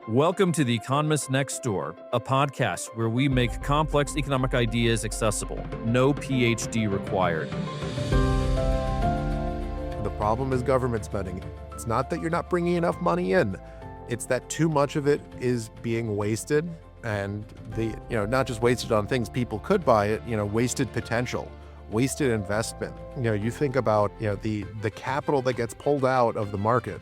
Welcome to The Economist Next Door, a podcast where we make complex economic ideas accessible. No PhD required. The problem is government spending. It's not that you're not bringing enough money in. It's that too much of it is being wasted, and not just wasted on things people could buy it, wasted potential, wasted investment. You think about, the capital that gets pulled out of the market.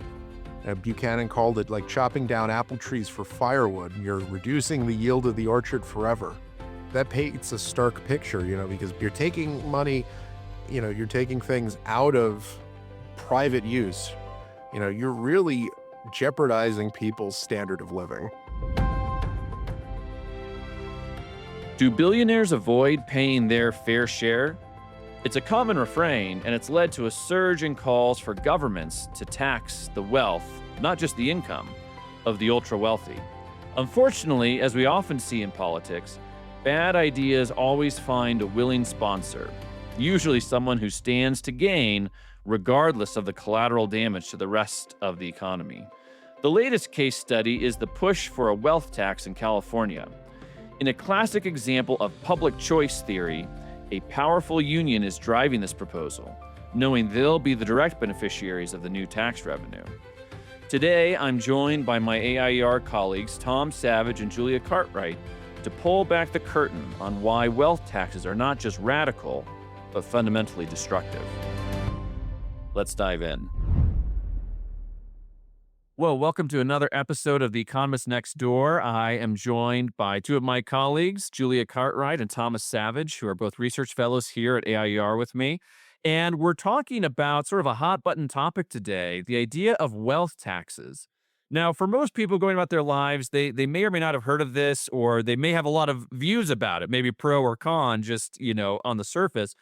Buchanan called it like chopping down apple trees for firewood. You're reducing the yield of the orchard forever. That paints a stark picture, because you're taking money, you're taking things out of private use. You're really jeopardizing people's standard of living. Do billionaires avoid paying their fair share? It's a common refrain, and it's led to a surge in calls for governments to tax the wealth, not just the income, of the ultra-wealthy. Unfortunately, as we often see in politics, bad ideas always find a willing sponsor, usually someone who stands to gain regardless of the collateral damage to the rest of the economy. The latest case study is the push for a wealth tax in California. In a classic example of public choice theory, a powerful union is driving this proposal, knowing they'll be the direct beneficiaries of the new tax revenue. Today, I'm joined by my AIER colleagues Tom Savidge and Julia Cartwright to pull back the curtain on why wealth taxes are not just radical, but fundamentally destructive. Let's dive in. Well, welcome to another episode of The Economist Next Door. I am joined by two of my colleagues, Julia Cartwright and Thomas Savidge, who are both research fellows here at AIER with me. And we're talking about sort of a hot button topic today, the idea of wealth taxes. Now, for most people going about their lives, they may or may not have heard of this, or they may have a lot of views about it, maybe pro or con, just, on the surface.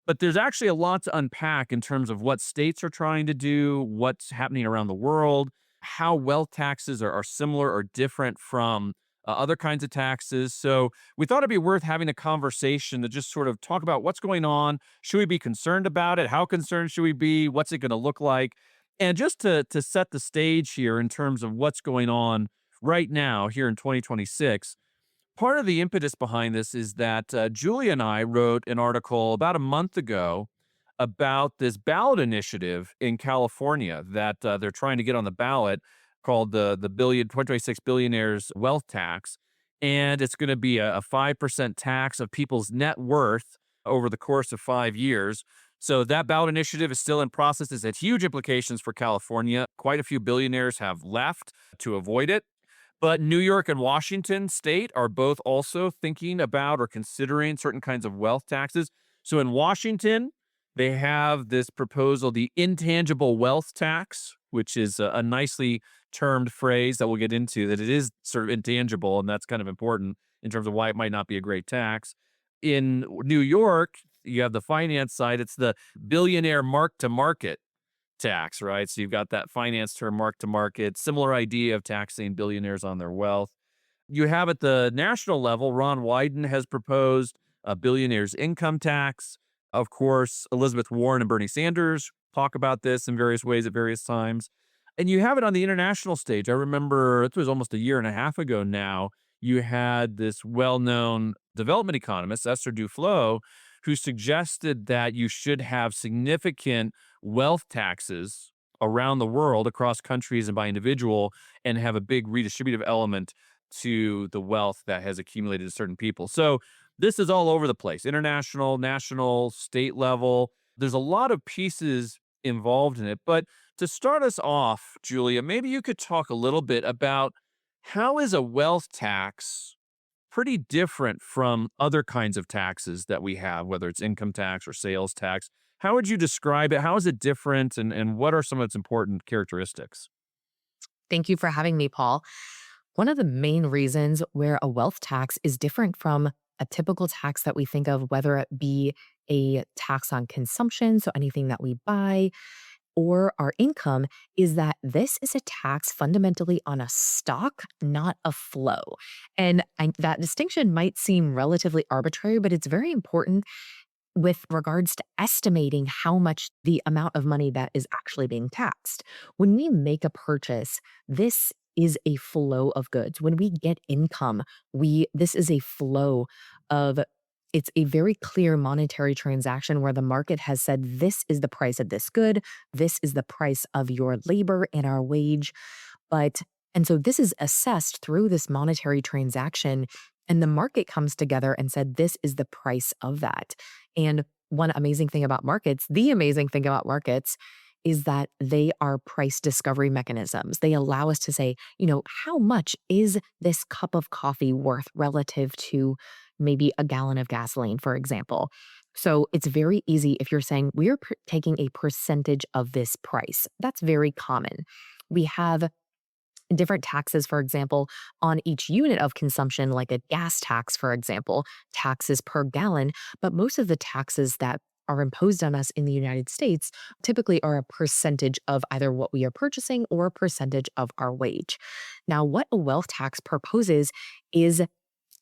But there's actually a lot to unpack in terms of what states are trying to do, what's happening around the world, how wealth taxes are similar or different from other kinds of taxes. So we thought it'd be worth having a conversation to just sort of talk about what's going on. Should we be concerned about it? How concerned should we be? What's it going to look like? And just to set the stage here in terms of what's going on right now here in 2026, part of the impetus behind this is that Julia and I wrote an article about a month ago about this ballot initiative in California that they're trying to get on the ballot called the 2026 Billionaires Wealth Tax. And it's going to be a 5% tax of people's net worth over the course of 5 years. So that ballot initiative is still in process. It's had huge implications for California. Quite a few billionaires have left to avoid it. But New York and Washington state are both also thinking about or considering certain kinds of wealth taxes. So in Washington, they have this proposal, the intangible wealth tax, which is a nicely termed phrase that we'll get into, that it is sort of intangible, and that's kind of important in terms of why it might not be a great tax. In New York, you have the finance side. It's the billionaire mark-to-market tax, right? So you've got that finance term mark-to-market, similar idea of taxing billionaires on their wealth. You have at the national level, Ron Wyden has proposed a billionaire's income tax. Of course, Elizabeth Warren and Bernie Sanders talk about this in various ways at various times. And you have it on the international stage. I remember it was almost a year and a half ago now, you had this well-known development economist, Esther Duflo, who suggested that you should have significant wealth taxes around the world, across countries and by individual, and have a big redistributive element to the wealth that has accumulated to certain people. So this is all over the place, international, national, state level. There's a lot of pieces involved in it. But to start us off, Julia, maybe you could talk a little bit about how is a wealth tax pretty different from other kinds of taxes that we have, whether it's income tax or sales tax. How would you describe it? How is it different? And what are some of its important characteristics? Thank you for having me, Paul. One of the main reasons where a wealth tax is different from a typical tax that we think of, whether it be a tax on consumption, so anything that we buy, or our income, is that this is a tax fundamentally on a stock, not a flow. And that distinction might seem relatively arbitrary, but it's very important with regards to estimating how much the amount of money that is actually being taxed. When we make a purchase, this is a flow of goods. When we get income, we this is a flow of it's a very clear monetary transaction where the market has said this is the price of this good, this is the price of your labor and our wage. But and so this is assessed through this monetary transaction, and the market comes together and said, this is the price of that. And one amazing thing about markets, the amazing thing about markets is that they are price discovery mechanisms. They allow us to say, how much is this cup of coffee worth relative to maybe a gallon of gasoline, for example. So it's very easy if you're saying we're taking a percentage of this price. That's very common. We have different taxes, for example, on each unit of consumption, like a gas tax, for example, taxes per gallon. But most of the taxes that are imposed on us in the United States typically are a percentage of either what we are purchasing or a percentage of our wage. Now, what a wealth tax proposes is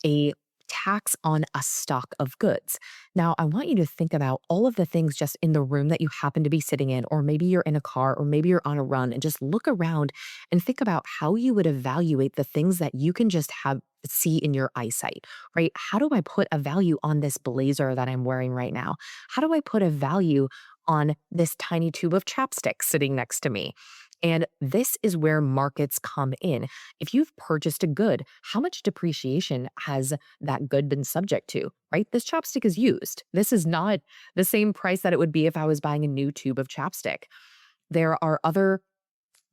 a tax on a stock of goods. Now, I want you to think about all of the things just in the room that you happen to be sitting in, or maybe you're in a car, or maybe you're on a run, and just look around and think about how you would evaluate the things that you can just have see in your eyesight, right? How do I put a value on this blazer that I'm wearing right now? How do I put a value on this tiny tube of chapstick sitting next to me? And this is where markets come in. If you've purchased a good, how much depreciation has that good been subject to, right? This chapstick is used. This is not the same price that it would be if I was buying a new tube of chapstick. There are other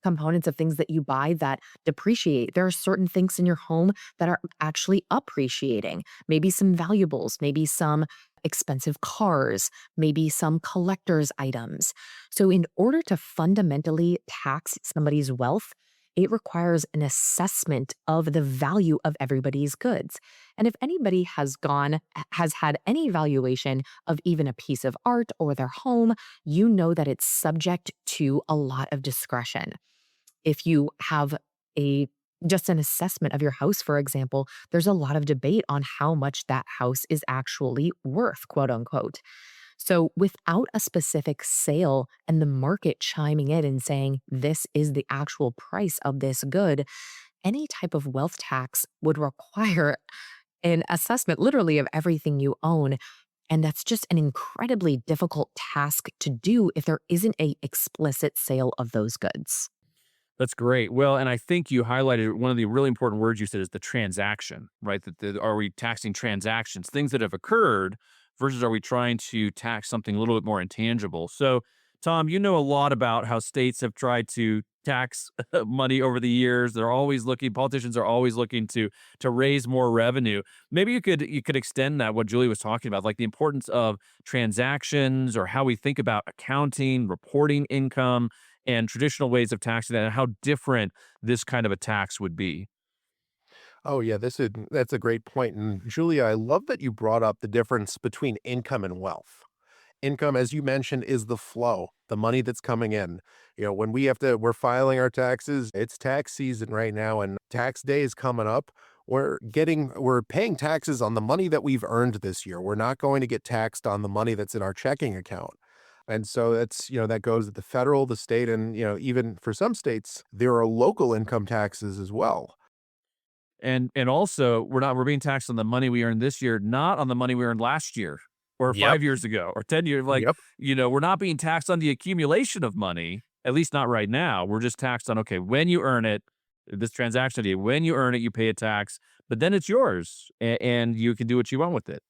components of things that you buy that depreciate. There are certain things in your home that are actually appreciating. Maybe some valuables, maybe some expensive cars, maybe some collector's items. So, in order to fundamentally tax somebody's wealth, it requires an assessment of the value of everybody's goods. And if anybody has had any valuation of even a piece of art or their home, you know that it's subject to a lot of discretion. If you have a just an assessment of your house, for example, there's a lot of debate on how much that house is actually worth, quote unquote. So, without a specific sale and the market chiming in and saying, this is the actual price of this good, any type of wealth tax would require an assessment literally of everything you own. And that's just an incredibly difficult task to do if there isn't a explicit sale of those goods. That's great. Well, and I think you highlighted one of the really important words you said is the transaction, right? Are we taxing transactions, things that have occurred, versus are we trying to tax something a little bit more intangible? So, Tom, you know a lot about how states have tried to tax money over the years. They're always looking. Politicians are always looking to raise more revenue. Maybe you could extend that what Julie was talking about, like the importance of transactions or how we think about accounting, reporting income and traditional ways of taxing that and how different this kind of a tax would be. Oh yeah, that's a great point. And Julia, I love that you brought up the difference between income and wealth. Income, as you mentioned, is the flow, the money that's coming in. When we're filing our taxes, it's tax season right now and tax day is coming up. We're paying taxes on the money that we've earned this year. We're not going to get taxed on the money that's in our checking account. And so that goes at the federal, the state, and, even for some states, there are local income taxes as well. And also we're being taxed on the money we earned this year, not on the money we earned last year or Yep. 5 years ago or 10 years. Like, Yep. we're not being taxed on the accumulation of money, at least not right now. We're just taxed on, okay, when you earn it, this transaction idea, when you earn it, you pay a tax, but then it's yours and you can do what you want with it.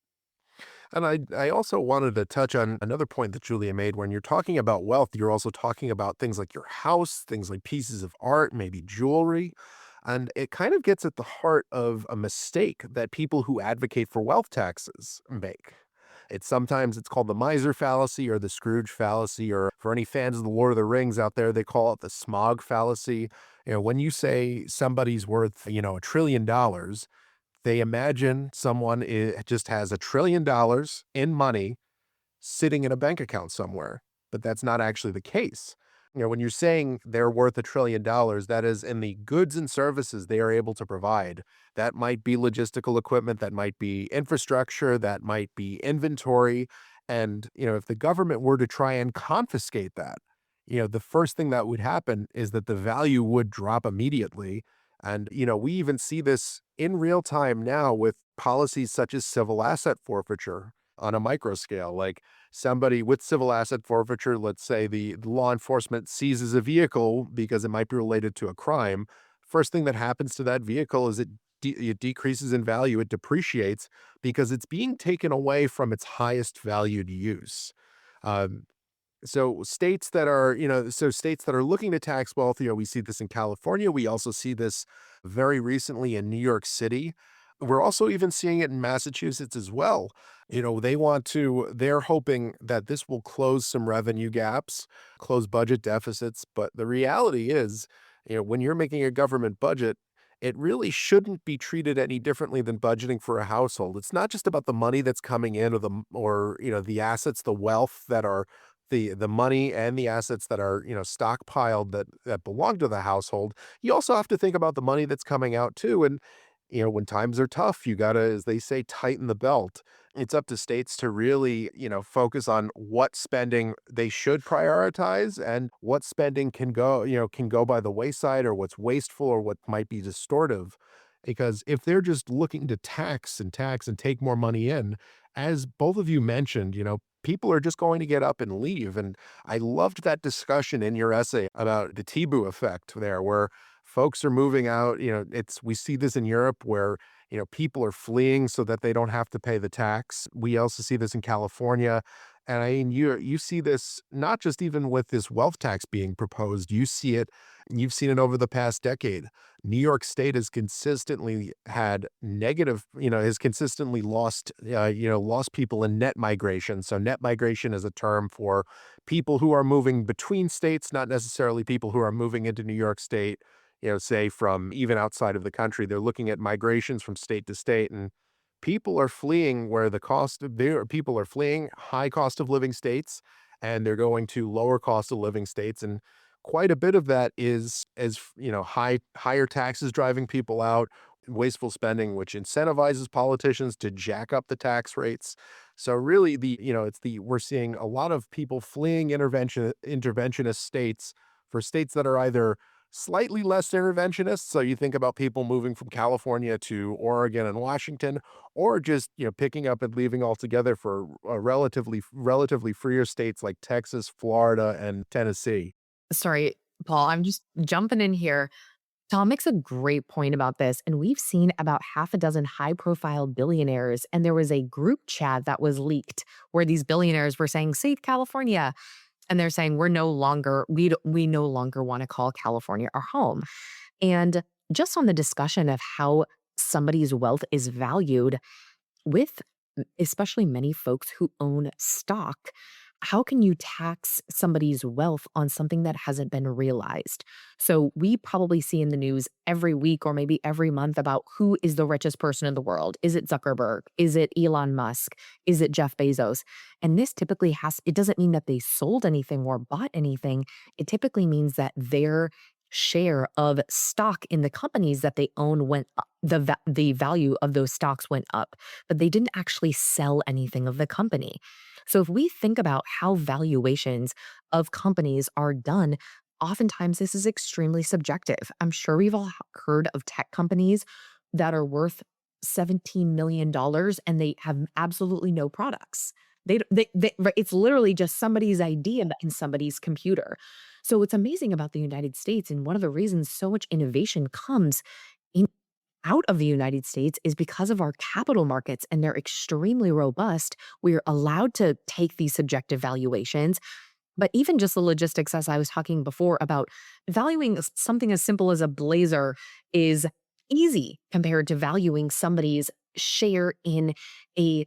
And I also wanted to touch on another point that Julia made. When you're talking about wealth, you're also talking about things like your house, things like pieces of art, maybe jewelry. And it kind of gets at the heart of a mistake that people who advocate for wealth taxes make. It's called the miser fallacy or the Scrooge fallacy, or for any fans of the Lord of the Rings out there, they call it the Smaug fallacy. When you say somebody's worth, $1 trillion, they imagine someone just has $1 trillion in money sitting in a bank account somewhere, but that's not actually the case. When you're saying they're worth $1 trillion, that is in the goods and services they are able to provide. That might be logistical equipment, that might be infrastructure, that might be inventory. And, if the government were to try and confiscate that, the first thing that would happen is that the value would drop immediately. And, we even see this in real time now with policies such as civil asset forfeiture on a micro scale. Like somebody with civil asset forfeiture, let's say the law enforcement seizes a vehicle because it might be related to a crime. First thing that happens to that vehicle is it decreases in value, it depreciates because it's being taken away from its highest valued use. Um, so states that are looking to tax wealth, we see this in California. We also see this very recently in New York City. We're also even seeing it in Massachusetts as well. They're hoping that this will close some revenue gaps, close budget deficits. But the reality is, when you're making a government budget, it really shouldn't be treated any differently than budgeting for a household. It's not just about the money that's coming in or the assets, the wealth that are the money and the assets that are, stockpiled that belong to the household. You also have to think about the money that's coming out too. And, when times are tough, you gotta, as they say, tighten the belt. It's up to states to really, focus on what spending they should prioritize and what spending can go by the wayside or what's wasteful or what might be distortive. Because if they're just looking to tax and take more money in, as both of you mentioned, people are just going to get up and leave. And I loved that discussion in your essay about the Tiebout effect there, where folks are moving out. We see this in Europe where, people are fleeing so that they don't have to pay the tax. We also see this in California. And I mean, you see this not just even with this wealth tax being proposed, you've seen it over the past decade. New York State has consistently had negative, has consistently lost people in net migration. So net migration is a term for people who are moving between states, not necessarily people who are moving into New York State, say from even outside of the country. They're looking at migrations from state to state, and people are fleeing where the cost of their people are fleeing high cost of living states, and they're going to lower cost of living states. And quite a bit of that is as higher taxes driving people out, wasteful spending, which incentivizes politicians to jack up the tax rates. So really, we're seeing a lot of people fleeing interventionist states for states that are either slightly less interventionist. So you think about people moving from California to Oregon and Washington, or just picking up and leaving altogether for relatively freer states like Texas, Florida, and Tennessee. Sorry, Paul, I'm just jumping in here. Tom makes a great point about this. And we've seen about half a dozen high profile billionaires. And there was a group chat that was leaked where these billionaires were saying, save California. And they're saying, we no longer want to call California our home. And just on the discussion of how somebody's wealth is valued with especially many folks who own stock, how can you tax somebody's wealth on something that hasn't been realized? So we probably see in the news every week or maybe every month about who is the richest person in the world. Is it Zuckerberg? Is it Elon Musk? Is it Jeff Bezos? And this typically it doesn't mean that they sold anything or bought anything. It typically means that their share of stock in the companies that they own went up. The value of those stocks went up, but they didn't actually sell anything of the company. So if we think about how valuations of companies are done, oftentimes this is extremely subjective. I'm sure we've all heard of tech companies that are worth $17 million dollars and they have absolutely no products. Right, it's literally just somebody's idea in somebody's computer. So what's amazing about the United States, and one of the reasons so much innovation comes in out of the United States, is because of our capital markets, and they're extremely robust. We're allowed to take these subjective valuations, but even just the logistics, as I was talking before about valuing something as simple as a blazer is easy compared to valuing somebody's share in a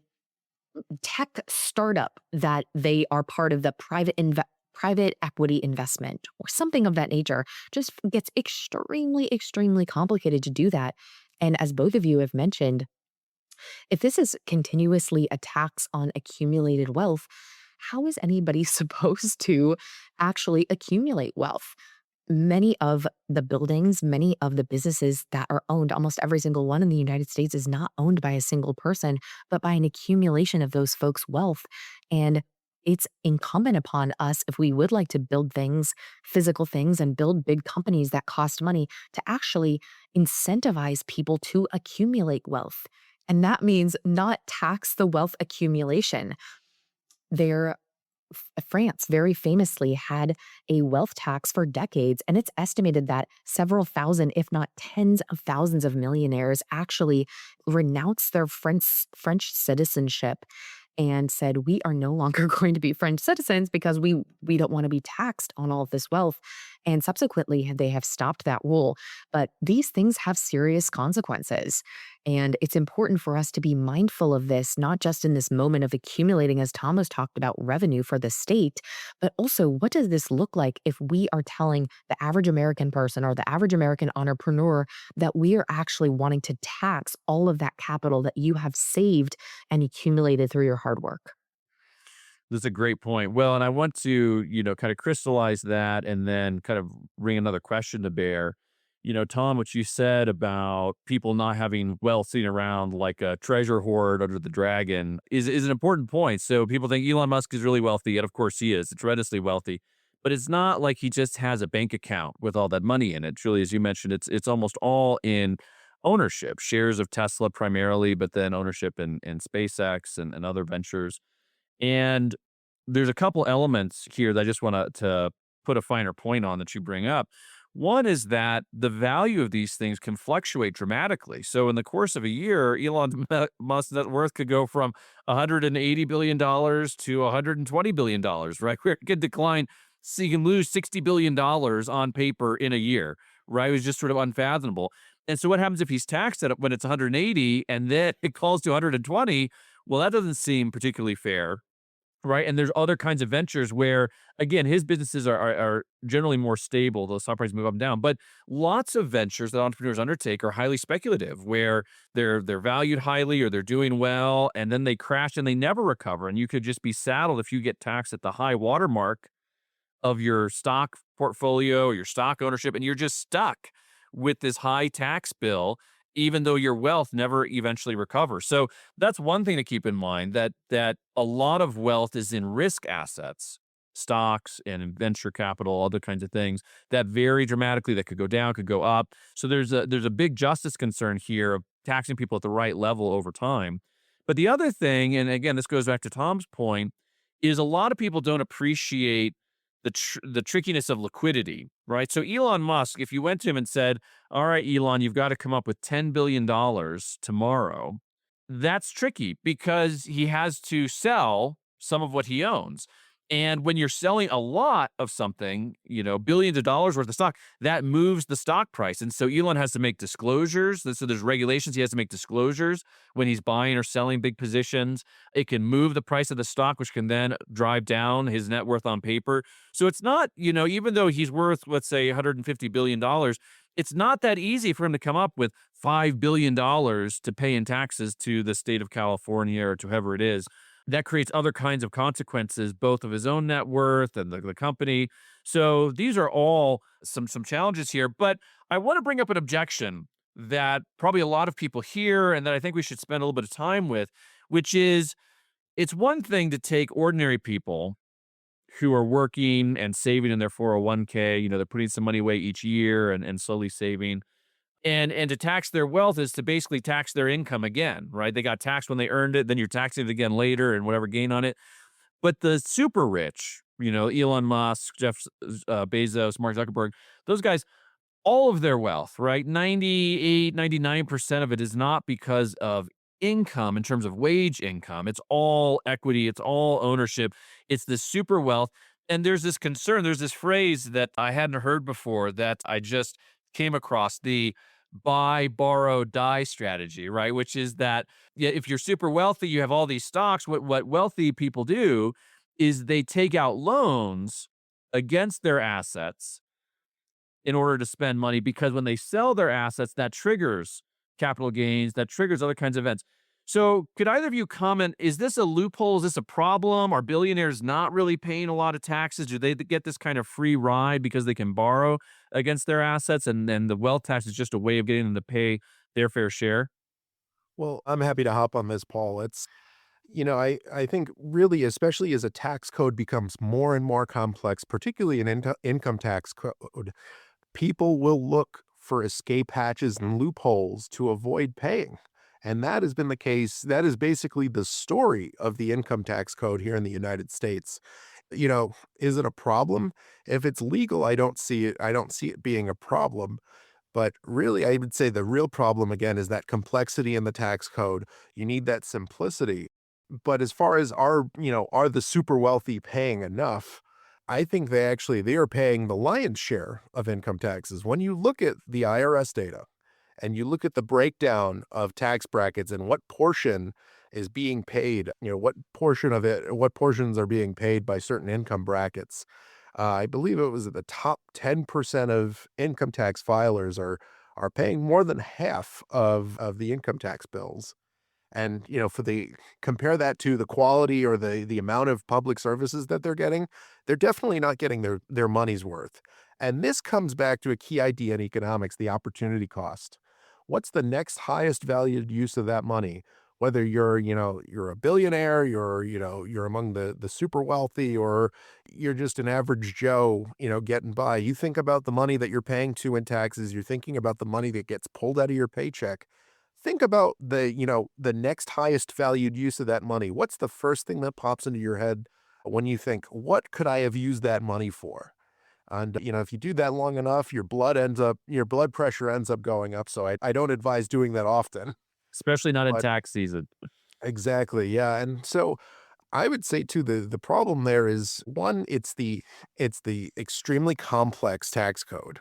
tech startup that they are part of the private equity investment or something of that nature. Just gets extremely complicated to do that. And as both of you have mentioned, if this is continuously a tax on accumulated wealth, how is anybody supposed to actually accumulate wealth? Many of the buildings, many of the businesses that are owned, almost every single one in the United States is not owned by a single person, but by an accumulation of those folks' wealth. And it's incumbent upon us, if we would like to build things, physical things, and build big companies that cost money, to actually incentivize people to accumulate wealth. And that means not tax the wealth accumulation. There France very famously had a wealth tax for decades, and it's estimated that several thousand, if not tens of thousands of millionaires actually renounced their French citizenship and said, "We are no longer going to be French citizens because we don't want to be taxed on all of this wealth." And subsequently, they have stopped that rule. But these things have serious consequences. And it's important for us to be mindful of this, not just in this moment of accumulating, as Thomas talked about, revenue for the state, but also what does this look like if we are telling the average American person or the average American entrepreneur that we are actually wanting to tax all of that capital that you have saved and accumulated through your hard work? That's a great point. Well, and I want to, kind of crystallize that and then kind of bring another question to bear. Tom, what you said about people not having wealth sitting around like a treasure hoard under the dragon is an important point. So people think Elon Musk is really wealthy, and of course he is, tremendously wealthy. But it's not like he just has a bank account with all that money in it. Truly, as you mentioned, it's almost all in ownership, shares of Tesla primarily, but then ownership in SpaceX and other ventures. And there's a couple elements here that I just want to put a finer point on that you bring up. One is that the value of these things can fluctuate dramatically. So in the course of a year, Musk's net worth could go from $180 billion dollars to $120 billion, dollars, right? Where it could decline, so you can lose $60 billion dollars on paper in a year, right? It was just sort of unfathomable. And so what happens if he's taxed at it when it's 180 and then it calls to 120? Well, that doesn't seem particularly fair, right? And there's other kinds of ventures where, again, his businesses are generally more stable. Those stock prices move up and down. But lots of ventures that entrepreneurs undertake are highly speculative, where they're valued highly or they're doing well, and then they crash and they never recover. And you could just be saddled if you get taxed at the high watermark of your stock portfolio or your stock ownership, and you're just stuck with this high tax bill, even though your wealth never eventually recovers. So that's one thing to keep in mind, that a lot of wealth is in risk assets, stocks and in venture capital, other kinds of things that vary dramatically, that could go down, could go up. So there's a big justice concern here of taxing people at the right level over time. But the other thing, and again, this goes back to Tom's point, is a lot of people don't appreciate the trickiness of liquidity, right? So Elon Musk, if you went to him and said, "All right, Elon, you've got to come up with $10 billion tomorrow," that's tricky because he has to sell some of what he owns. And when you're selling a lot of something, billions of dollars worth of stock, that moves the stock price. And so Elon has to make disclosures. So there's regulations. He has to make disclosures when he's buying or selling big positions. It can move the price of the stock, which can then drive down his net worth on paper. So it's not, even though he's worth, let's say, $150 billion, it's not that easy for him to come up with $5 billion to pay in taxes to the state of California or to whoever it is. That creates other kinds of consequences, both of his own net worth and the company. So these are all some challenges here. But I want to bring up an objection that probably a lot of people hear and that I think we should spend a little bit of time with, which is, it's one thing to take ordinary people who are working and saving in their 401k, they're putting some money away each year and slowly saving. And to tax their wealth is to basically tax their income again, right? They got taxed when they earned it, then you're taxing it again later and whatever gain on it. But the super rich, Elon Musk, Jeff Bezos, Mark Zuckerberg, those guys, all of their wealth, right? 98, 99% of it is not because of income in terms of wage income. It's all equity, it's all ownership, it's this super wealth. And there's this concern, there's this phrase that I hadn't heard before that I just came across, the buy, borrow, die strategy, right? Which is that, yeah, if you're super wealthy, you have all these stocks. What wealthy people do is they take out loans against their assets in order to spend money, because when they sell their assets, that triggers capital gains, that triggers other kinds of events. So, could either of you comment, is this a loophole? Is this a problem? Are billionaires not really paying a lot of taxes? Do they get this kind of free ride because they can borrow against their assets, and then the wealth tax is just a way of getting them to pay their fair share? Well, I'm happy to hop on this, Paul. I think really, especially as a tax code becomes more and more complex, particularly an income tax code, people will look for escape hatches and loopholes to avoid paying. And that has been the case. That is basically the story of the income tax code here in the United States. Is it a problem? If it's legal, I don't see it. I don't see it being a problem. But really, I would say the real problem again is that complexity in the tax code. You need that simplicity. But as far as are the super wealthy paying enough? I think they are paying the lion's share of income taxes. When you look at the IRS data and you look at the breakdown of tax brackets and what portion is being paid, what portions are being paid by certain income brackets. I believe it was at the top 10% of income tax filers are paying more than half of the income tax bills. And, for the compare that to the quality or the amount of public services that they're definitely not getting their money's worth. And this comes back to a key idea in economics, the opportunity cost. What's the next highest valued use of that money? Whether you're a billionaire, you're among the super wealthy, or you're just an average Joe, getting by. You think about the money that you're paying to in taxes, you're thinking about the money that gets pulled out of your paycheck. Think about the next highest valued use of that money. What's the first thing that pops into your head when you think, "What could I have used that money for?" And, if you do that long enough, your blood pressure ends up going up, so I don't advise doing that often. Especially not in But tax season. exactly, yeah, and so I would say too, the problem there is, one, it's the extremely complex tax code.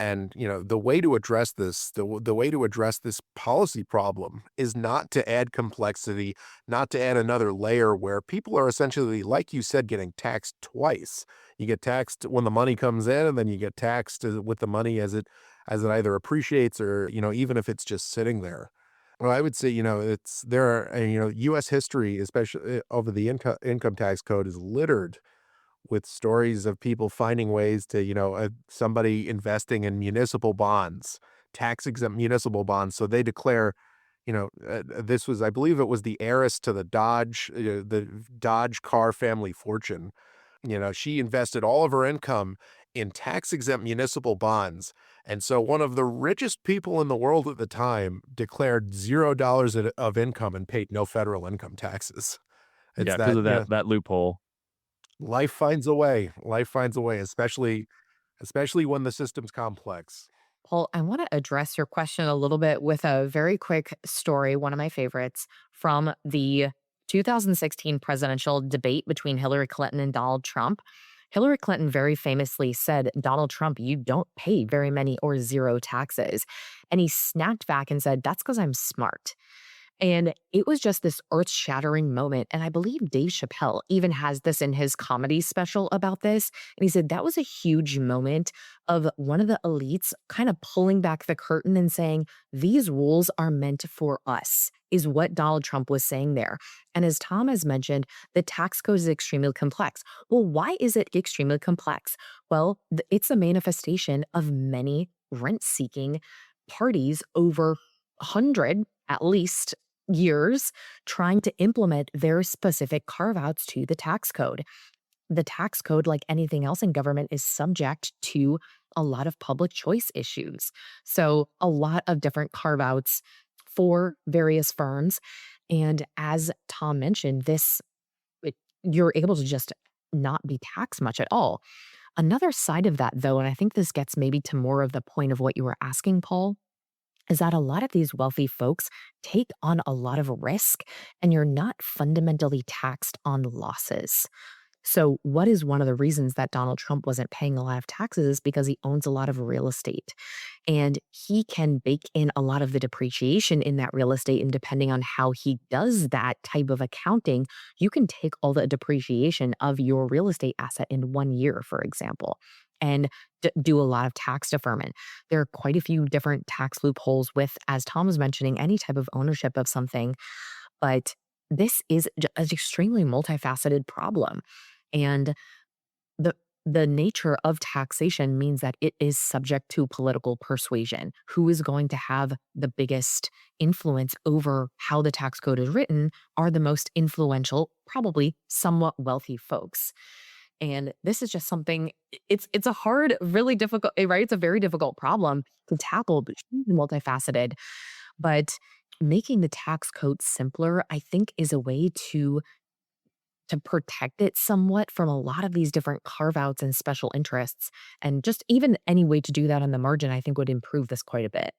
And, the way to address the way to address this policy problem is not to add complexity, not to add another layer where people are essentially, like you said, getting taxed twice. You get taxed when the money comes in, and then you get taxed with the money as it either appreciates or, even if it's just sitting there. Well, I would say, it's there are, U.S. history, especially over the income tax code, is littered with stories of people finding ways to, somebody investing in municipal bonds, tax exempt municipal bonds. So they declare, this was, I believe it was the heiress to the Dodge car family fortune. She invested all of her income in tax exempt municipal bonds. And so one of the richest people in the world at the time declared $0 of income and paid no federal income taxes. It's Yeah, because that, of that loophole. life finds a way. Life finds a way, especially when the system's complex. Paul, I want to address your question a little bit with a very quick story, one of my favorites from the 2016 presidential debate between Hillary Clinton and Donald Trump. Hillary Clinton very famously said, "Donald Trump, you don't pay very many or zero taxes." And he snapped back and said, "That's because I'm smart." And it was just this earth shattering moment. And I believe Dave Chappelle even has this in his comedy special about this. And he said that was a huge moment of one of the elites kind of pulling back the curtain and saying, these rules are meant for us, is what Donald Trump was saying there. And as Tom has mentioned, the tax code is extremely complex. Well, why is it extremely complex? Well, it's a manifestation of many rent seeking parties over 100 at least years trying to implement their specific carve outs to the tax code. The tax code, like anything else in government, is subject to a lot of public choice issues. So, a lot of different carve outs for various firms. And as Tom mentioned, you're able to just not be taxed much at all. Another side of that, though, and I think this gets maybe to more of the point of what you were asking, Paul, is that a lot of these wealthy folks take on a lot of risk and you're not fundamentally taxed on losses. So, what is one of the reasons that Donald Trump wasn't paying a lot of taxes is because he owns a lot of real estate and he can bake in a lot of the depreciation in that real estate. And depending on how he does that type of accounting, you can take all the depreciation of your real estate asset in 1 year, for example, and do a lot of tax deferment. There are quite a few different tax loopholes with, as Tom was mentioning, any type of ownership of something. But this is an extremely multifaceted problem. And the the nature of taxation means that it is subject to political persuasion. Who is going to have the biggest influence over how the tax code is written are the most influential, probably somewhat wealthy folks. And this is just something it's a hard, really difficult, right? It's a very difficult problem to tackle, but huge and multifaceted. But making the tax code simpler, I think, is a way to protect it somewhat from a lot of these different carve outs and special interests. And just even any way to do that on the margin, I think would improve this quite a bit.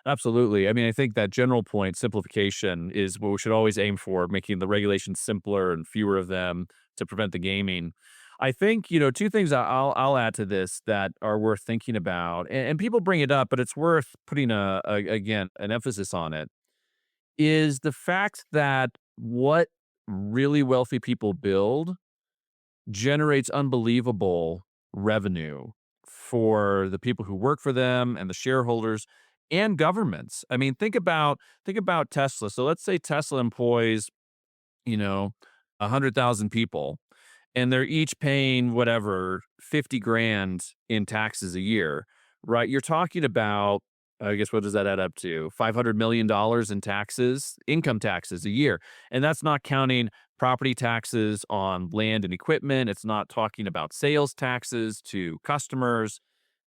Absolutely. I mean, I think that general point, simplification, is what we should always aim for, making the regulations simpler and fewer of them to prevent the gaming. I think, two things I'll add to this that are worth thinking about, and people bring it up, but it's worth putting again an emphasis on it, is the fact that what really wealthy people build generates unbelievable revenue for the people who work for them and the shareholders and governments. I mean, think about Tesla. So let's say Tesla employs, you know, 100,000 people and they're each paying whatever 50 grand in taxes a year, right? You're talking about, I guess, what does that add up to? $500 million in taxes, income taxes a year. And that's not counting property taxes on land and equipment. It's not talking about sales taxes to customers.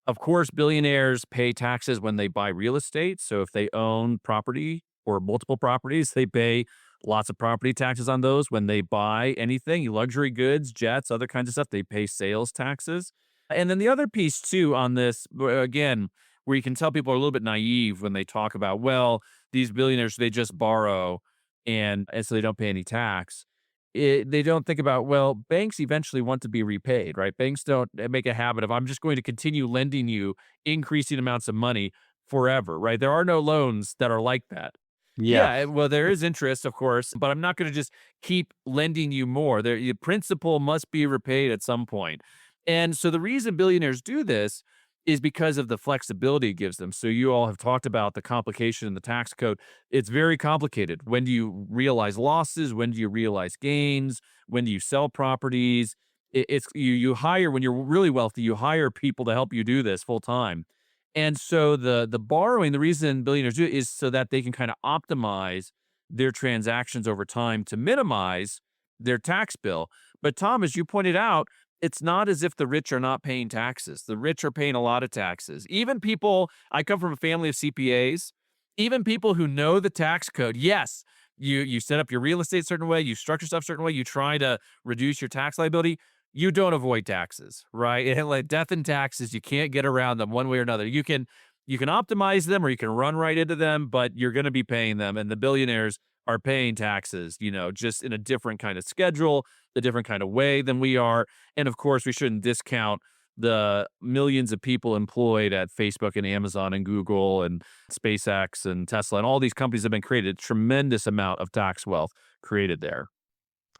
Of course, billionaires pay taxes when they buy real estate. So if they own property or multiple properties, they pay lots of property taxes on those. When they buy anything, luxury goods, jets, other kinds of stuff, they pay sales taxes. And then the other piece too on this, again, where you can tell people are a little bit naive when they talk about, well, these billionaires, they just borrow and so they don't pay any tax. They don't think about, well, banks eventually want to be repaid, right? Banks don't make a habit of, I'm just going to continue lending you increasing amounts of money forever, right? There are no loans that are like that. Yeah. Yeah, well, there is interest, of course, but I'm not going to just keep lending you more. The principal must be repaid at some point. And so the reason billionaires do this is because of the flexibility it gives them. So you all have talked about the complication in the tax code. It's very complicated. When do you realize losses? When do you realize gains? When do you sell properties? It's you hire when you're really wealthy, you hire people to help you do this full time. And so the borrowing, the reason billionaires do it is so that they can kind of optimize their transactions over time to minimize their tax bill. But Tom, as you pointed out, it's not as if the rich are not paying taxes. The rich are paying a lot of taxes. Even people, I come from a family of CPAs, even people who know the tax code. Yes, you set up your real estate a certain way, you structure stuff a certain way, you try to reduce your tax liability. You don't avoid taxes, right? And like death and taxes, you can't get around them one way or another. You can optimize them or you can run right into them, but you're going to be paying them. And the billionaires are paying taxes, just in a different kind of schedule, a different kind of way than we are. And of course, we shouldn't discount the millions of people employed at Facebook and Amazon and Google and SpaceX and Tesla and all these companies have been created. Tremendous amount of tax wealth created there.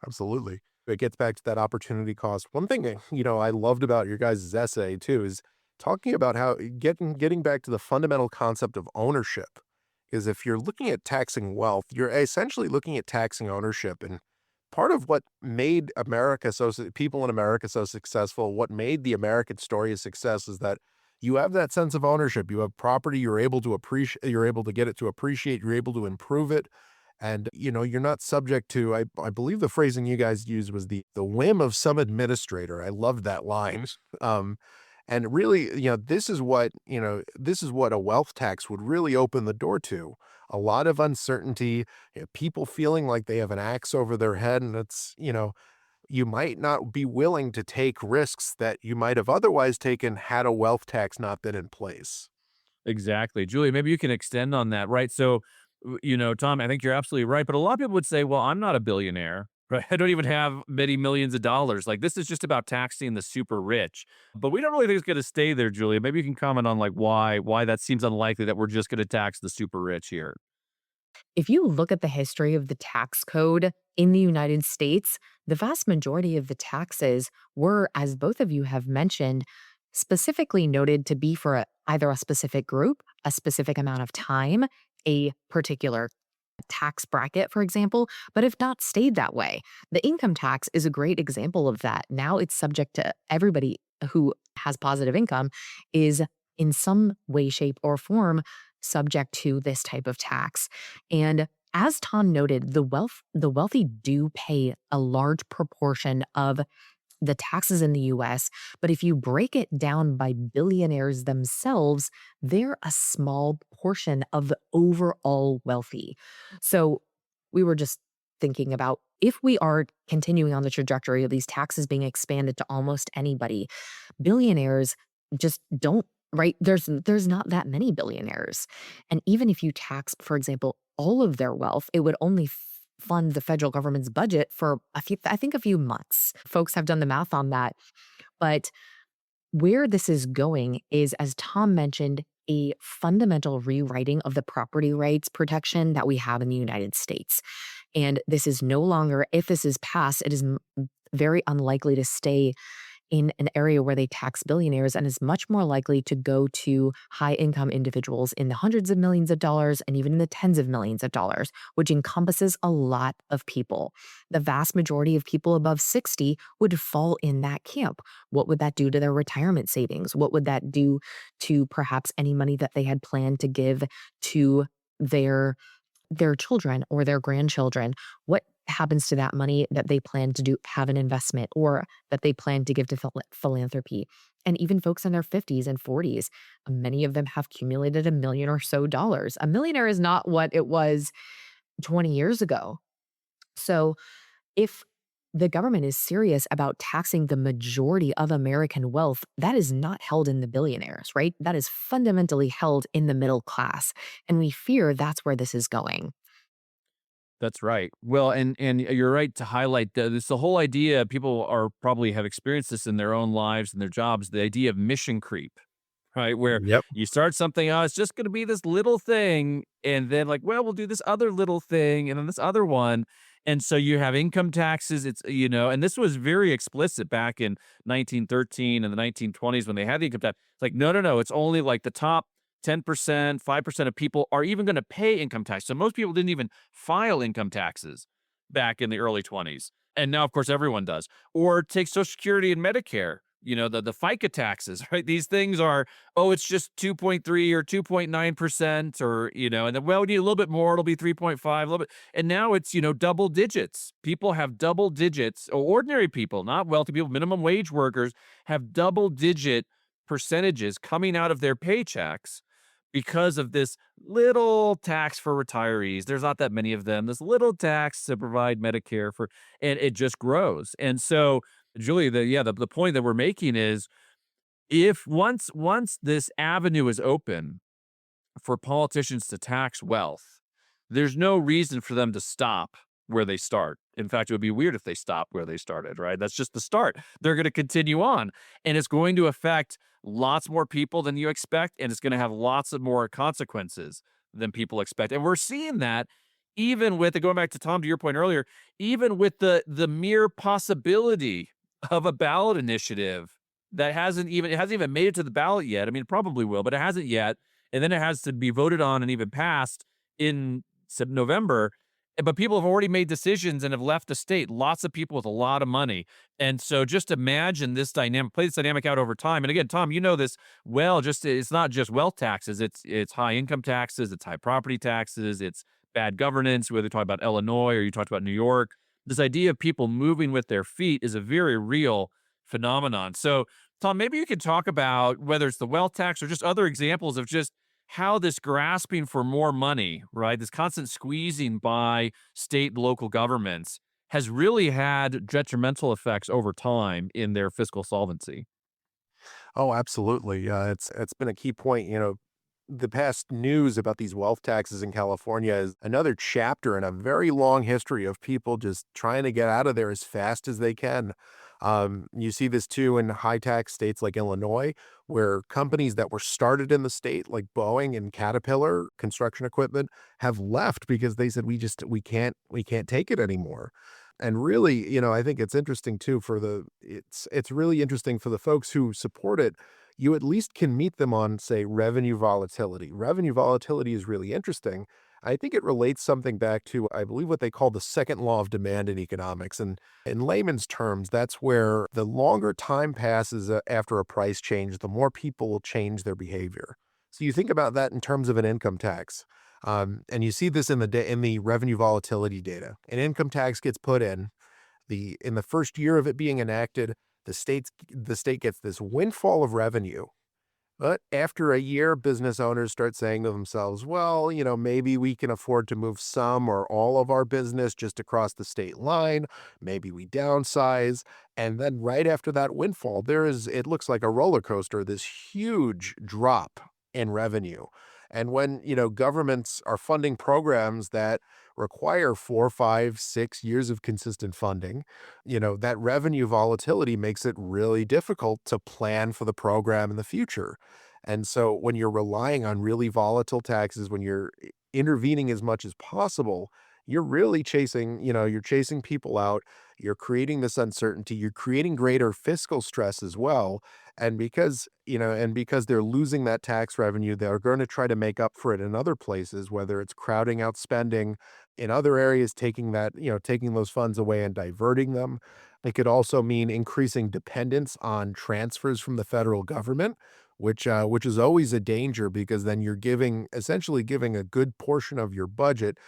Absolutely. It gets back to that opportunity cost. One thing, I loved about your guys' essay too is talking about how getting back to the fundamental concept of ownership. Is if you're looking at taxing wealth, you're essentially looking at taxing ownership. And part of what made people in America so successful, what made the American story a success is that you have that sense of ownership. You have property, you're able to get it to appreciate, you're able to improve it. And, you're not subject to, I believe the phrasing you guys used was the whim of some administrator. I loved that line. And really, this is what a wealth tax would really open the door to. A lot of uncertainty, people feeling like they have an axe over their head. And you might not be willing to take risks that you might have otherwise taken had a wealth tax not been in place. Exactly. Julia, maybe you can extend on that, right? So, Tom, I think you're absolutely right. But a lot of people would say, well, I'm not a billionaire, right? I don't even have many millions of dollars. Like, this is just about taxing the super rich. But we don't really think it's going to stay there, Julia. Maybe you can comment on like why that seems unlikely that we're just going to tax the super rich here. If you look at the history of the tax code in the United States, the vast majority of the taxes were, as both of you have mentioned, specifically noted to be for either a specific group, a specific amount of time, a particular tax bracket, for example, but have not stayed that way. The income tax is a great example of that. Now it's subject to everybody who has positive income is in some way, shape, or form subject to this type of tax. And as Tom noted, the wealthy do pay a large proportion of the taxes in the US, but if you break it down by billionaires themselves, they're a small portion of the overall wealthy. So we were just thinking about if we are continuing on the trajectory of these taxes being expanded to almost anybody, billionaires just don't, right? There's not that many billionaires. And even if you tax, for example, all of their wealth, it would only fund the federal government's budget for I think a few months. Folks have done the math on that. But where this is going is, as Tom mentioned, a fundamental rewriting of the property rights protection that we have in the United States. And this is no longer, if this is passed, it is very unlikely to stay in an area where they tax billionaires and is much more likely to go to high income individuals in the hundreds of millions of dollars and even in the tens of millions of dollars, which encompasses a lot of people. The vast majority of people above 60 would fall in that camp. What would that do to their retirement savings? What would that do to perhaps any money that they had planned to give to their their children or their grandchildren? What happens to that money that they plan to do have an investment or that they plan to give to philanthropy? And even folks in their 50s and 40s, many of them have accumulated a million or so dollars. A millionaire is not what it was 20 years ago. So if the government is serious about taxing the majority of American wealth, that is not held in the billionaires, right? That is fundamentally held in the middle class. And we fear that's where this is going. That's right. Well, and you're right to highlight the whole idea. People are probably have experienced this in their own lives and their jobs. The idea of mission creep, right? Where Yep. you start something, oh, it's just going to be this little thing, and then like, well, we'll do this other little thing, and then this other one, and so you have income taxes. It's and this was very explicit back in 1913 and the 1920s when they had the income tax. It's like, no, no, no, it's only like the top 10%, 5% of people are even going to pay income tax. So most people didn't even file income taxes back in the early 20s. And now, of course, everyone does. Or take Social Security and Medicare, the FICA taxes, right? These things are, oh, it's just 2.3 or 2.9%, or, and then, well, we need a little bit more. It'll be 3.5, a little bit. And now it's, double digits. People have double digits, or ordinary people, not wealthy people, minimum wage workers have double digit percentages coming out of their paychecks because of this little tax for retirees. There's not that many of them. This little tax to provide Medicare for, and it just grows. And so, Julie, the point that we're making is if once this avenue is open for politicians to tax wealth, there's no reason for them to stop where they start. In fact, it would be weird if they stopped where they started, right? That's just the start. They're going to continue on, and it's going to affect lots more people than you expect, and it's going to have lots of more consequences than people expect. And we're seeing that even with going back to Tom, to your point earlier, even with the mere possibility of a ballot initiative that hasn't even made it to the ballot yet. I mean, it probably will, but it hasn't yet. And then it has to be voted on and even passed in November. But people have already made decisions and have left the state. Lots of people with a lot of money. And so just imagine this dynamic, play this dynamic out over time. And again, Tom, you know this well, just it's not just wealth taxes, it's high income taxes, it's high property taxes, it's bad governance, whether you talk about Illinois or you talked about New York. This idea of people moving with their feet is a very real phenomenon. So, Tom, maybe you could talk about whether it's the wealth tax or just other examples of just how this grasping for more money, right? This constant squeezing by state and local governments has really had detrimental effects over time in their fiscal solvency. Oh, absolutely. It's been a key point. The past news about these wealth taxes in California is another chapter in a very long history of people just trying to get out of there as fast as they can. You see this too in high tax states like Illinois, where companies that were started in the state, like Boeing and Caterpillar construction equipment, have left because they said we can't take it anymore. And really, I think it's interesting too it's really interesting for the folks who support it. You at least can meet them on, say, revenue volatility. Revenue volatility is really interesting. I think it relates something back to, I believe, what they call the second law of demand in economics. And in layman's terms, that's where the longer time passes after a price change, the more people will change their behavior. So you think about that in terms of an income tax. And you see this in in the revenue volatility data. An income tax gets put in the first year of it being enacted, the state gets this windfall of revenue, but after a year, business owners start saying to themselves, well, maybe we can afford to move some or all of our business just across the state line. Maybe we downsize. And then right after that windfall, it looks like a roller coaster, this huge drop in revenue. And when, governments are funding programs that require 4, 5, 6 years of consistent funding, that revenue volatility makes it really difficult to plan for the program in the future. And so when you're relying on really volatile taxes, when you're intervening as much as possible, you're really you're chasing people out. You're creating this uncertainty. You're creating greater fiscal stress as well. And because they're losing that tax revenue, they're going to try to make up for it in other places, whether it's crowding out spending in other areas, taking those funds away and diverting them. It could also mean increasing dependence on transfers from the federal government, which is always a danger because then you're essentially giving a good portion of your budget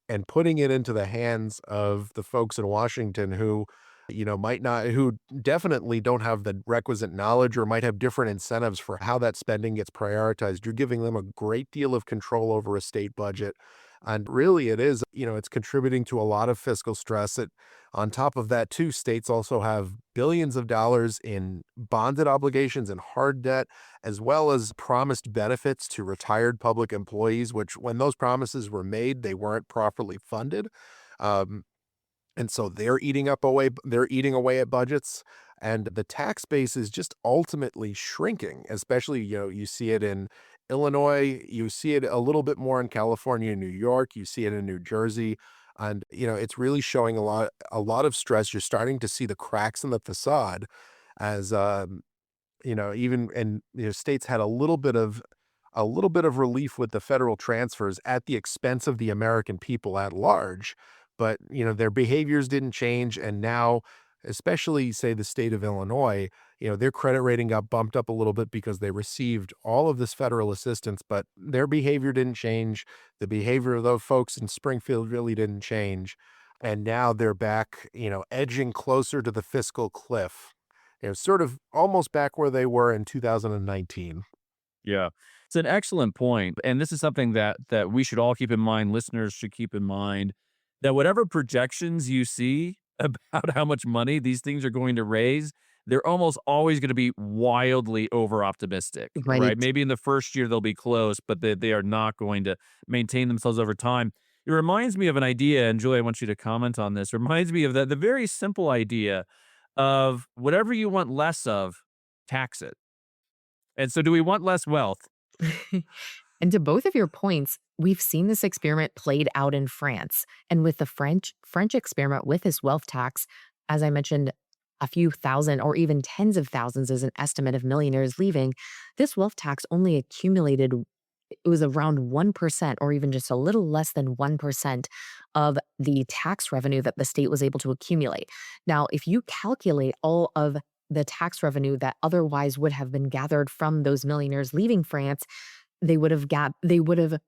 and putting it into the hands of the folks in Washington who, who definitely don't have the requisite knowledge or might have different incentives for how that spending gets prioritized. You're giving them a great deal of control over a state budget. And really, it's contributing to a lot of fiscal stress. On top of that, too, states also have billions of dollars in bonded obligations and hard debt, as well as promised benefits to retired public employees, which when those promises were made, they weren't properly funded. Um, and so they're eating away at budgets, and the tax base is just ultimately shrinking, especially, you see it in Illinois, you see it a little bit more in California and New York, you see it in New Jersey. And, it's really showing a lot of stress. You're starting to see the cracks in the facade as even and states had a little bit of relief with the federal transfers at the expense of the American people at large, but their behaviors didn't change, and now, especially say the state of Illinois, their credit rating got bumped up a little bit because they received all of this federal assistance, but their behavior didn't change. The behavior of those folks in Springfield really didn't change, and now they're back, edging closer to the fiscal cliff. Sort of almost back where they were in 2019. Yeah. It's an excellent point, and this is something that we should all keep in mind, listeners should keep in mind, that whatever projections you see about how much money these things are going to raise, they're almost always gonna be wildly over optimistic, right? Right. Maybe in the first year they'll be close, but they are not going to maintain themselves over time. It reminds me of an idea, and Julie, I want you to comment on this. Reminds me of the very simple idea of whatever you want less of, tax it. And so do we want less wealth? And to both of your points, we've seen this experiment played out in France. And with the French experiment with this wealth tax, as I mentioned, a few thousand or even tens of thousands is an estimate of millionaires leaving. This wealth tax only accumulated, it was around 1% or even just a little less than 1% of the tax revenue that the state was able to accumulate. Now, if you calculate all of the tax revenue that otherwise would have been gathered from those millionaires leaving France, they would have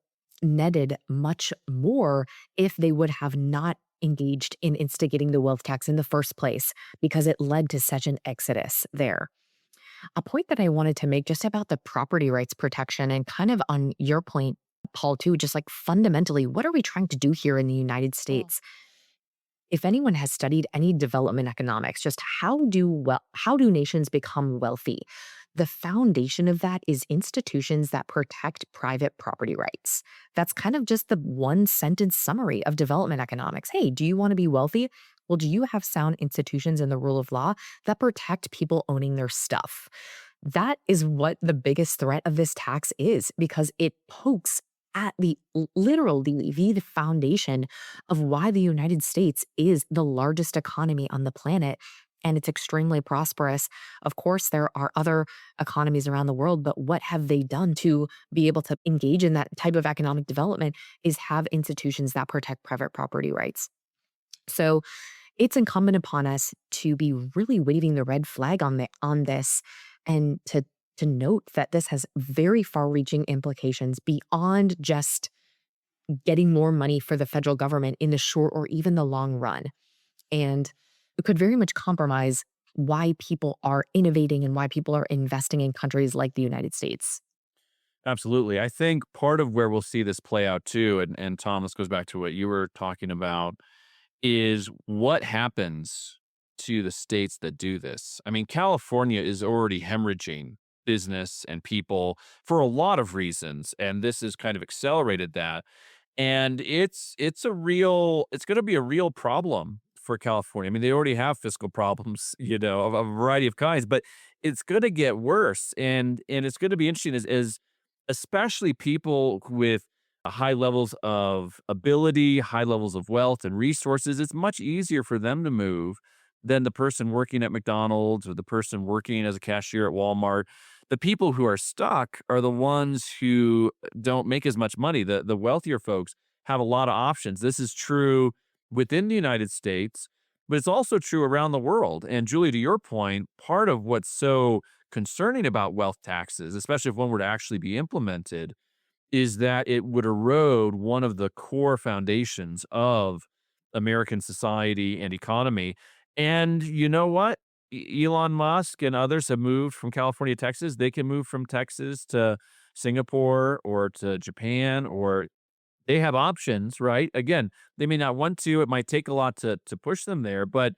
netted much more if they would have not engaged in instigating the wealth tax in the first place, because it led to such an exodus there. A point that I wanted to make just about the property rights protection and kind of on your point, Paul, too, just like fundamentally, what are we trying to do here in the United States? If anyone has studied any development economics, just how do nations become wealthy? The foundation of that is institutions that protect private property rights. That's kind of just the one sentence summary of development economics. Hey, do you want to be wealthy? Well, do you have sound institutions and the rule of law that protect people owning their stuff? That is what the biggest threat of this tax is, because it pokes at literally the foundation of why the United States is the largest economy on the planet. and it's extremely prosperous. Of course, there are other economies around the world, but what have they done to be able to engage in that type of economic development is have institutions that protect private property rights. So it's incumbent upon us to be really waving the red flag on this and to note that this has very far-reaching implications beyond just getting more money for the federal government in the short or even the long run. And it could very much compromise why people are innovating and why people are investing in countries like the United States. Absolutely. I think part of where we'll see this play out too, and Tom, this goes back to what you were talking about, is what happens to the states that do this. I mean, California is already hemorrhaging business and people for a lot of reasons, and this has kind of accelerated that. And it's going to be a real problem for California. I mean, they already have fiscal problems, of a variety of kinds, but it's going to get worse. And it's going to be interesting as especially people with high levels of ability, high levels of wealth and resources. It's much easier for them to move than the person working at McDonald's or the person working as a cashier at Walmart. The people who are stuck are the ones who don't make as much money. The wealthier folks have a lot of options. This is true within the United States, but it's also true around the world. And Julie, to your point, part of what's so concerning about wealth taxes, especially if one were to actually be implemented, is that it would erode one of the core foundations of American society and economy. And you know what? Elon Musk and others have moved from California to Texas. They can move from Texas to Singapore or to Japan, or they have options, right? Again, they may not want to. It might take a lot to push them there, but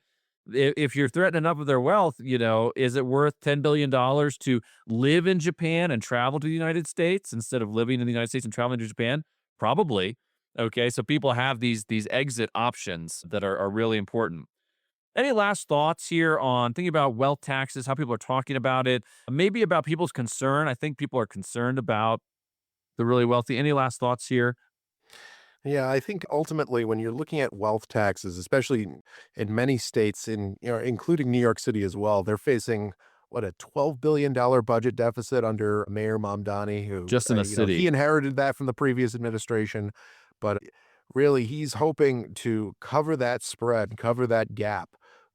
if you're threatening enough of their wealth, is it worth $10 billion to live in Japan and travel to the United States instead of living in the United States and traveling to Japan? Probably. Okay, so people have these exit options that are really important. Any last thoughts here on thinking about wealth taxes, how people are talking about it, maybe about people's concern? I think people are concerned about the really wealthy. Any last thoughts here? Yeah, I think ultimately when you're looking at wealth taxes, especially in many states, including New York City as well, they're facing what, a $12 billion budget deficit under Mayor Mamdani, who Just in a he city. inherited that from the previous administration, but really he's hoping to cover that spread, cover that gap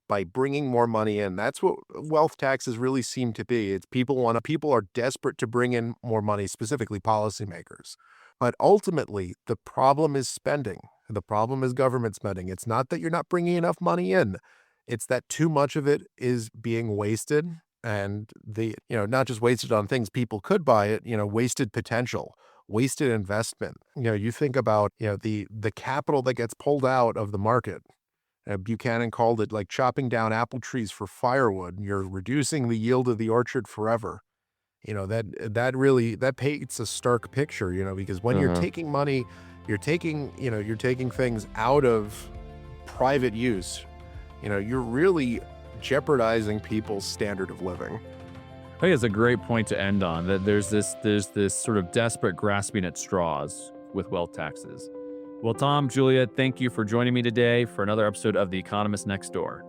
by bringing more money in. That's what wealth taxes really seem to be. It's people are desperate to bring in more money, specifically policymakers. But ultimately, the problem is spending. The problem is government spending. It's not that you're not bringing enough money in. It's that too much of it is being wasted, and not just wasted on things people could buy it, wasted potential, wasted investment. You think about, the capital that gets pulled out of the market. Buchanan called it like chopping down apple trees for firewood. You're reducing the yield of the orchard forever. That paints a stark picture, because when you're Uh-huh. taking money, you're taking things out of private use, you're really jeopardizing people's standard of living. I think it's a great point to end on, that there's this sort of desperate grasping at straws with wealth taxes. Well, Tom, Julia, thank you for joining me today for another episode of The Economist Next Door.